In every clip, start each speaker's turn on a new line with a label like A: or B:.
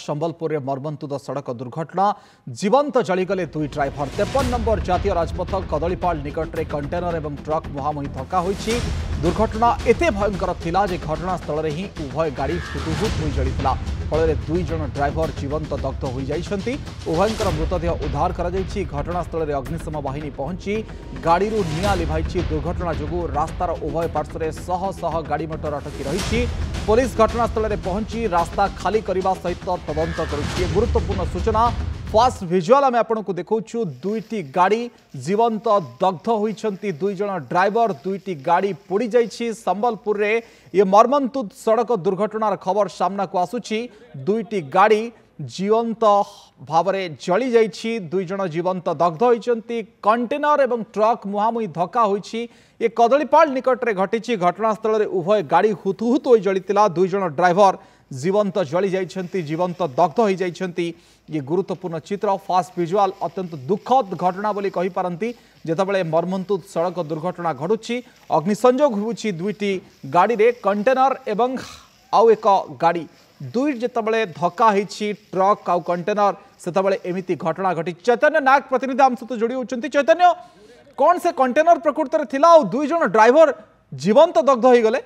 A: संबलपुर में मर्मन्तुद सड़क दुर्घटना जीवंत जलीगले दुई ड्राइवर 53 नंबर जातीय राजपथ कदलीपाल निकट में कंटेनर और ट्रक मुहांमुही धक्का होईछि। दुर्घटना एते भयंकर थिला जे घटनास्थल में ही उभय गाड़ी हुतुहुत होई जलिथिला। फल दुई जन ड्राइवर जीवंत दग्ध हो जाइछन्ति। उभयंकर मृतदेह उद्धार करा जाइछि। घटनास्थल में अग्निशम बाहिनी पहुंची गाड़ी निआं लिभाइछि। दुर्घटना जोगु रास्तार उभय पार्श्व शह शह गाड़ी मोटर अटकी रही। पुलिस घटनास्थल में पहुंची रास्ता खाली करने सहित तदंत करुछि। गुरुत्वपूर्ण सूचना फास्ट विजुअल आम आपको देखु। दुईटी गाड़ी जीवंत दग्ध होइछन्ति। दुई जन ड्राइवर दुईटी गाड़ी पोड़ी जाइछि। संबलपुर रे ये मर्मन्तुद सड़क दुर्घटनार खबर सामना को आसुछि। दुईटी गाड़ी जीवंत भावरे जली जाइछि। दुई जन जीवंत दग्ध होइछन्ति। कंटेनर एवं ट्रक मुहांमुही धक्का होइछि। ये कदलीपाल निकट रे घटिछि। घटनास्थल में उभय गाड़ी हुतुहुत होई जलितिला। दुई जन ड्राइवर जीवंत जली जाइछन्ति, जीवंत दग्ध हो जाइछन्ति। ये गुरुत्वपूर्ण चित्र फास्ट विजुअल अत्यंत दुखद घटना बोली कहि पारंती। जेतबेले मर्मन्तुद सड़क दुर्घटना घटुछि अग्निसंयोग होउछि दुईटी गाड़ी रे कंटेनर एवं आउ एक गाड़ी दुई जेतबेले धक्का होइछि ट्रक आउ कंटेनर सेतबेले एमिति घटना घटी। चैतन्य नायक प्रतिनिधि आम सहित जोड़ी होउछन्ति। चैतन्य कौन से कंटेनर प्रकृत में थिला और दुई जन ड्राइवर जीवंत दग्ध हो गले?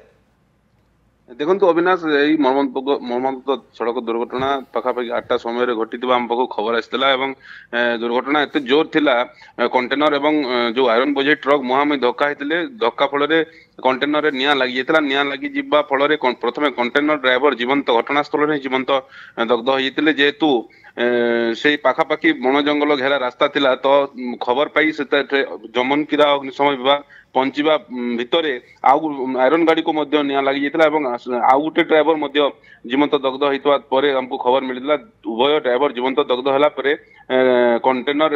B: देखो अविनाश यही मर्मन्तुद सड़क दुर्घटना पाखापाखि 8टा समय घटी आम पाक खबर आसाला। दुर्घटना एत जोर थिला कंटेनर एवं जो आयरन बोझे ट्रक मुहांमुही धक्का होते धक्का फल कंटेनर निआं लगी जाता। निआं लगी जिबा फल प्रथम कंटेनर ड्राइवर जीवंत घटनास्थल में जीवंत दग्ध होते। जेहेतु से पाखापाखि बण जंगल घेरा रास्ता थिला तो खबर पाई से जमनकीरा अग्निशम विभाग पहुंचवा भितर आउ आयरन गाड़ी को निआं लगी जाता। आउ गोटे ड्राइवर जीवंत दग्ध होता पर हमको खबर मिलता। उभय ड्राइवर जीवंत दग्ध होला परे कंटेनर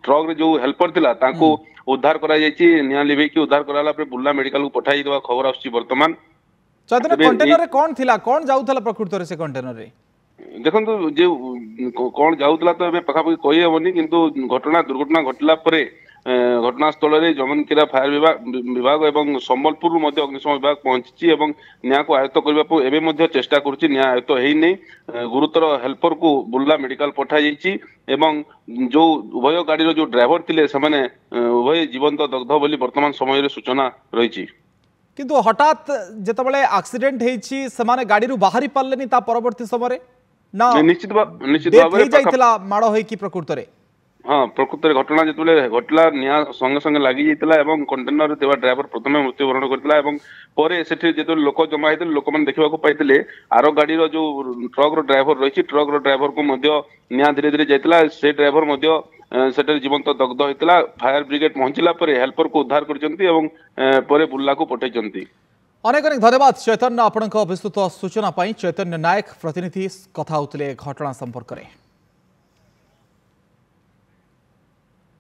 B: ट्रक जो हेल्पर थिला तांको उद्धार करा जायछि। निआं लिभेकी उद्धार कराला परे बुर्ला मेडिकल को पठाई देवा खबर आछि। वर्तमान
A: कंटेनर रे कोन थिला, कोन जाउथला प्रकृत रे से कंटेनर रे?
B: देखो जो कौन जाऊला तो पाखापाखि कही हेनी किंतु दुर्घटना घटला परे घटनास्थल में जमनकीरा फायर विभाग एवं संबलपुर अग्निशम विभाग पहुंची निआ को आयत्त करने चेष्टा करुच्ची। निआ आयत्त होनी गुरुतर हेल्पर को बुर्ला मेडिकल पठा जाइए। जो उभय गाड़ी जो ड्राइवर थे से उभय जीवंत दग्ध बोली वर्तमान समय सूचना रही।
A: किंतु हठात जेतबेले एक्सीडेंट हेछि समाने गाड़ी रु बाहरी पारलेनी ता परवर्ती समय ना
B: निश्चित भाव
A: जाइतला माड़ होई कि प्रकृत रे?
B: हाँ प्रकृत घटना जिते घटला निआं संगे संगे लगी जाता। कंटेनर ड्राइवर प्रथम मृत्युवरण करता। जो लोक जमा होते लोक मैंने देखा पाई आर गाड़ी जो ट्रक ड्राइवर रही ट्रक ड्राइवर को निआं धीरे धीरे जाता। से ड्राइवर जीवंत दग्ध होता। फायर ब्रिगेड पहुंचला हेल्पर को उद्धार कर बुर्ला को पठाई।
A: अनेक अनेक धन्यवाद चैतन्य आपणक विस्तृत सूचना। चैतन्य नायक प्रतिनिधि कथा होते घटना संपर्क में।